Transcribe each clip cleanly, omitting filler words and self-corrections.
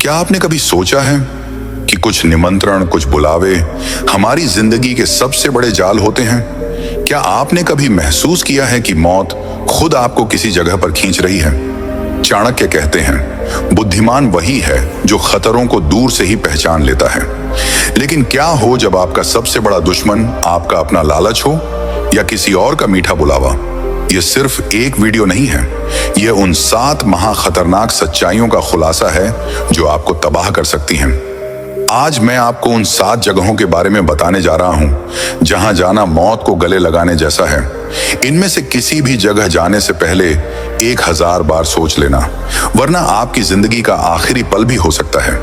क्या आपने कभी सोचा है कि कुछ निमंत्रण, कुछ बुलावे हमारी जिंदगी के सबसे बड़े जाल होते हैं? क्या आपने कभी महसूस किया है कि मौत खुद आपको किसी जगह पर खींच रही है? चाणक्य कहते हैं, बुद्धिमान वही है जो खतरों को दूर से ही पहचान लेता है। लेकिन क्या हो जब आपका सबसे बड़ा दुश्मन आपका अपना लालच हो या किसी और का मीठा बुलावा? यह सिर्फ एक वीडियो नहीं है, यह उन 7 महाखतरनाक सच्चाइयों का खुलासा है जो आपको तबाह कर सकती हैं। आज मैं आपको उन 7 जगहों के बारे में बताने जा रहा हूं जहां जाना मौत को गले लगाने जैसा है। इनमें से किसी भी जगह जाने से पहले 1000 बार सोच लेना, वरना आपकी जिंदगी का आखिरी पल भी हो सकता है,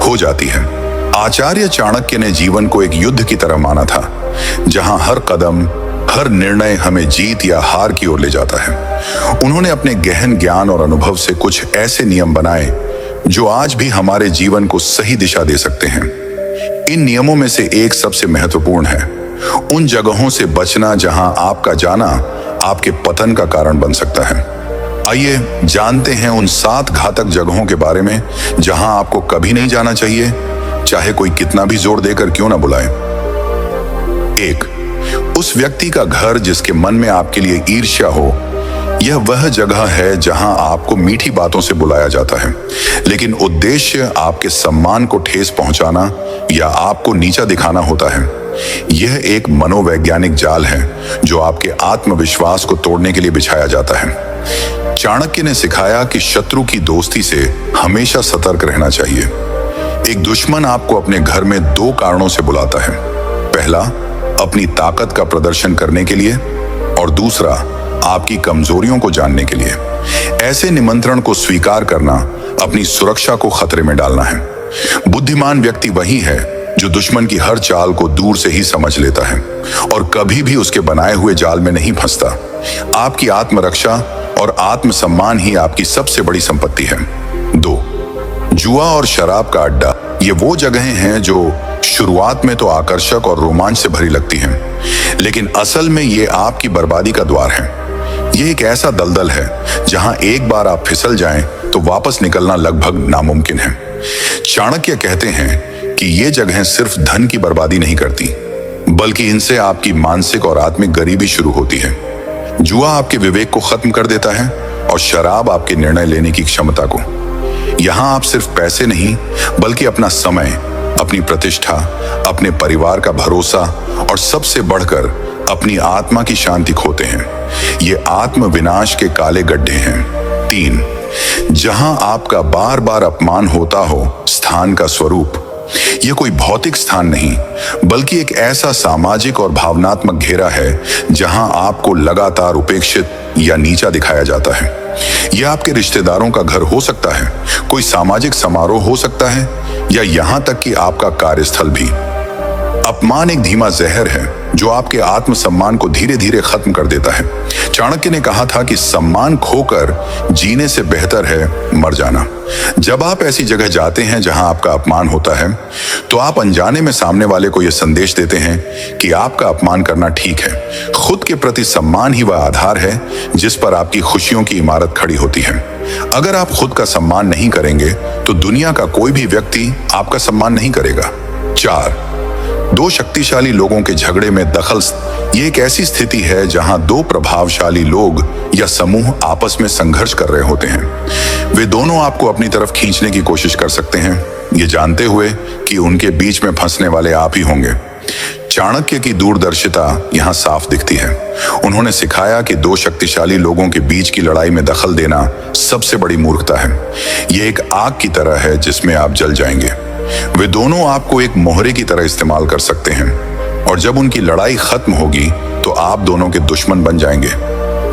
हो जाती है। आचार्य चाणक्य ने जीवन को एक युद्ध की तरह माना था, जहां हर कदम, हर निर्णय हमें जीत या हार की ओर ले जाता है। उन्होंने अपने गहन ज्ञान और अनुभव से कुछ ऐसे नियम बनाए जो आज भी हमारे जीवन को सही दिशा दे सकते हैं। इन नियमों में से एक सबसे महत्वपूर्ण है, उन जगहों से बचना जहां आपका जाना आपके पतन का कारण बन सकता है। आइए जानते हैं उन 7 घातक जगहों के बारे में जहां आपको कभी नहीं जाना चाहिए, चाहे कोई कितना भी जोर देकर क्यों ना बुलाए। 1, उस व्यक्ति का घर जिसके मन में आपके लिए ईर्ष्या हो। यह वह जगह है जहां आपको मीठी बातों से बुलाया जाता है, लेकिन उद्देश्य आपके सम्मान को ठेस पहुंचाना या आपको नीचा दिखाना होता है। यह एक मनोवैज्ञानिक जाल है जो आपके आत्मविश्वास को तोड़ने के लिए बिछाया जाता है। चाणक्य ने सिखाया कि शत्रु की दोस्ती से हमेशा सतर्क रहना चाहिए। एक दुश्मन आपको अपने घर में 2 कारणों से बुलाता है। पहला, अपनी ताकत का प्रदर्शन करने के लिए, और दूसरा, आपकी कमजोरियों को जानने के लिए। ऐसे निमंत्रण को स्वीकार करना अपनी सुरक्षा को खतरे में डालना है। बुद्धिमान व्यक्ति वही है जो दुश्मन की हर चाल को दूर से ही समझ लेता है और कभी भी उसके बनाए हुए जाल में नहीं फंसता। आपकी आत्मरक्षा और आत्मसम्मान ही आपकी सबसे बड़ी संपत्ति है। 2, जुआ और शराब का अड्डा। ये वो जगहें हैं जो शुरुआत में तो आकर्षक और रोमांच से भरी लगती हैं, लेकिन असल में ये आपकी बर्बादी का द्वार है। ये एक ऐसा दलदल है जहां एक बार आप फिसल जाएं तो वापस निकलना लगभग नामुमकिन है। चाणक्य कहते हैं कि ये जगहें सिर्फ धन की बर्बादी नहीं करती, बल्कि इनसे आपकी मानसिक और आत्मिक गरीबी शुरू होती है। जुआ आपके विवेक को खत्म कर देता है और शराब आपके निर्णय लेने की क्षमता को। यहां आप सिर्फ पैसे नहीं, बल्कि अपना समय, अपनी प्रतिष्ठा, अपने परिवार का भरोसा और सबसे बढ़कर अपनी आत्मा की शांति खोते हैं। ये आत्म विनाश के काले गड्ढे हैं। 3, जहां आपका बार बार अपमान होता हो स्थान का स्वरूप। यह कोई भौतिक स्थान नहीं, बल्कि एक ऐसा सामाजिक और भावनात्मक घेरा है जहां आपको लगातार उपेक्षित या नीचा दिखाया जाता है। यह आपके रिश्तेदारों का घर हो सकता है, कोई सामाजिक समारोह हो सकता है, या यहां तक कि आपका कार्यस्थल भी। अपमान एक धीमा जहर है जो आपके आत्मसम्मान को धीरे धीरे खत्म कर देता है। चाणक्य ने कहा था कि सम्मान खोकर जीने से बेहतर है मर जाना। जब आप ऐसी जगह जाते हैं जहां आपका अपमान होता है, तो आप अनजाने में सामने वाले को यह संदेश देते हैं कि आपका अपमान करना ठीक है। खुद के प्रति सम्मान ही वह आधार है जिस पर आपकी खुशियों की इमारत खड़ी होती है। अगर आप खुद का सम्मान नहीं करेंगे तो दुनिया का कोई भी व्यक्ति आपका सम्मान नहीं करेगा। 4, 2 शक्तिशाली लोगों के झगड़े में दखल। ये एक ऐसी स्थिति है जहां 2 प्रभावशाली लोग या समूह आपस में संघर्ष कर रहे होते हैं। वे दोनों आपको अपनी तरफ खींचने की कोशिश कर सकते हैं, ये जानते हुए कि उनके बीच में फंसने वाले आप ही होंगे। चाणक्य की दूरदर्शिता यहाँ साफ दिखती है। उन्होंने सिखाया कि 2 शक्तिशाली लोगों के बीच की लड़ाई में दखल देना सबसे बड़ी मूर्खता है। यह एक आग की तरह है जिसमें आप जल जाएंगे। वे दोनों आपको एक मोहरे की तरह इस्तेमाल कर सकते हैं, और जब उनकी लड़ाई खत्म होगी तो आप दोनों के दुश्मन बन जाएंगे।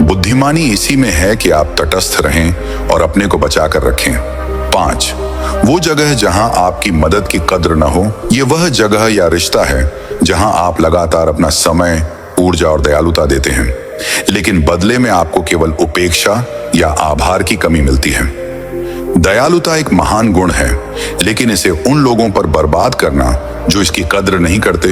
बुद्धिमानी इसी में है कि आप तटस्थ रहें और अपने को बचा कर रखें। 5, वो जगह जहां आपकी मदद की कद्र न हो। ये वह जगह या रिश्ता है जहां आप लगातार अपना समय, ऊर्जा और दयालुता देते हैं, लेकिन बदले में आपको केवल उपेक्षा या आभार की कमी मिलती है। दयालुता एक महान गुण है, लेकिन इसे उन लोगों पर बर्बाद करना जो इसकी कद्र नहीं करते,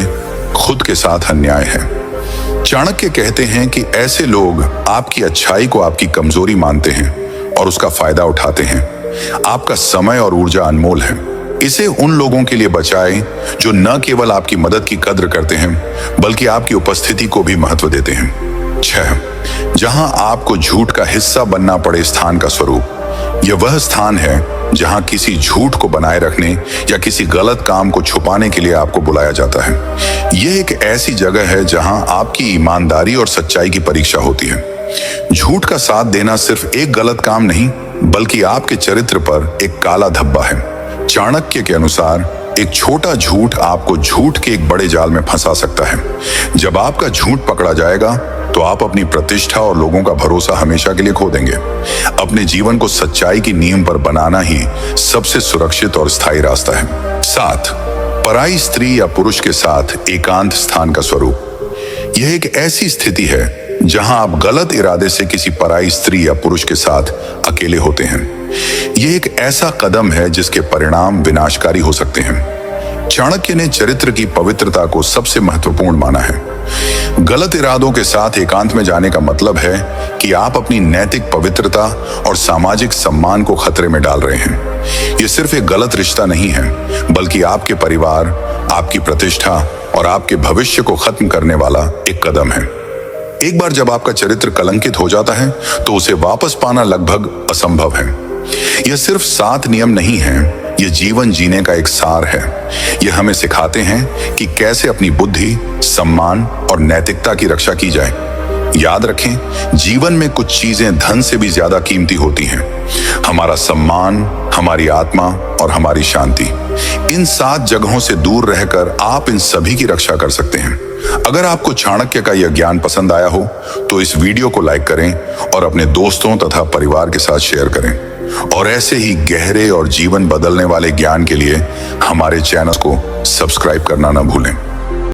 खुद के साथ अन्याय है। चाणक्य कहते हैं कि ऐसे लोग आपकी अच्छाई को आपकी कमजोरी मानते हैं और उसका फायदा उठाते हैं। आपका समय और ऊर्जा अनमोल है। इसे उन लोगों के लिए बचाएं जो न केवल आपकी मदद की कद्र करते हैं बल्कि आपकी उपस्थिति को भी महत्व देते हैं। 6. जहां आपको झूठ का हिस्सा बनना पड़े स्थान का स्वरूप। यह वह स्थान है जहां किसी झूठ को बनाए रखने या किसी गलत काम को छुपाने के लिए आपको बुलाया जाता है। यह एक ऐसी जगह है जहां आपकी ईमानदारी और सच्चाई की परीक्षा होती है। झूठ का साथ देना सिर्फ एक गलत काम नहीं बल्कि आपके चरित्र पर एक काला धब्बा है। चाणक्य के अनुसार एक छोटा झूठ आपको झूठ के एक बड़े जाल में फंसा सकता है। जब आपका झूठ पकड़ा जाएगा तो आप अपनी प्रतिष्ठा और लोगों का भरोसा हमेशा के लिए खो देंगे। अपने जीवन को सच्चाई की नींव पर बनाना ही सबसे सुरक्षित और स्थायी रास्ता है। 7. पराई स्त्री या पुरुष के साथ एकांत स्थान का स्वरूप। यह एक ऐसी स्थिति है जहां आप गलत इरादे से किसी पराई स्त्री या पुरुष के साथ अकेले होते हैं। यह एक ऐसा कदम है जिसके परिणाम विनाशकारी हो सकते हैं। चाणक्य ने चरित्र की पवित्रता को सबसे महत्वपूर्ण माना है। गलत इरादों के साथ एकांत में जाने का मतलब है कि आप अपनी नैतिक पवित्रता और सामाजिक सम्मान को खतरे में डाल रहे हैं। यह सिर्फ एक गलत रिश्ता नहीं है बल्कि आपके परिवार, आपकी प्रतिष्ठा और आपके भविष्य को खत्म करने वाला एक कदम है। एक बार जब आपका चरित्र कलंकित हो जाता है तो उसे वापस पाना लगभग असंभव है। यह सिर्फ 7 नियम नहीं है, यह जीवन जीने का एक सार है। यह हमें सिखाते हैं कि कैसे अपनी बुद्धि, सम्मान और नैतिकता की रक्षा की जाए। याद रखें, जीवन में कुछ चीजें धन से भी ज्यादा कीमती होती हैं। हमारा सम्मान, हमारी आत्मा और हमारी शांति। इन 7 जगहों से दूर रहकर आप इन सभी की रक्षा कर सकते हैं। अगर आपको चाणक्य का यह ज्ञान पसंद आया हो तो इस वीडियो को लाइक करें और अपने दोस्तों तथा परिवार के साथ शेयर करें। और ऐसे ही गहरे और जीवन बदलने वाले ज्ञान के लिए हमारे चैनल को सब्सक्राइब करना न भूलें।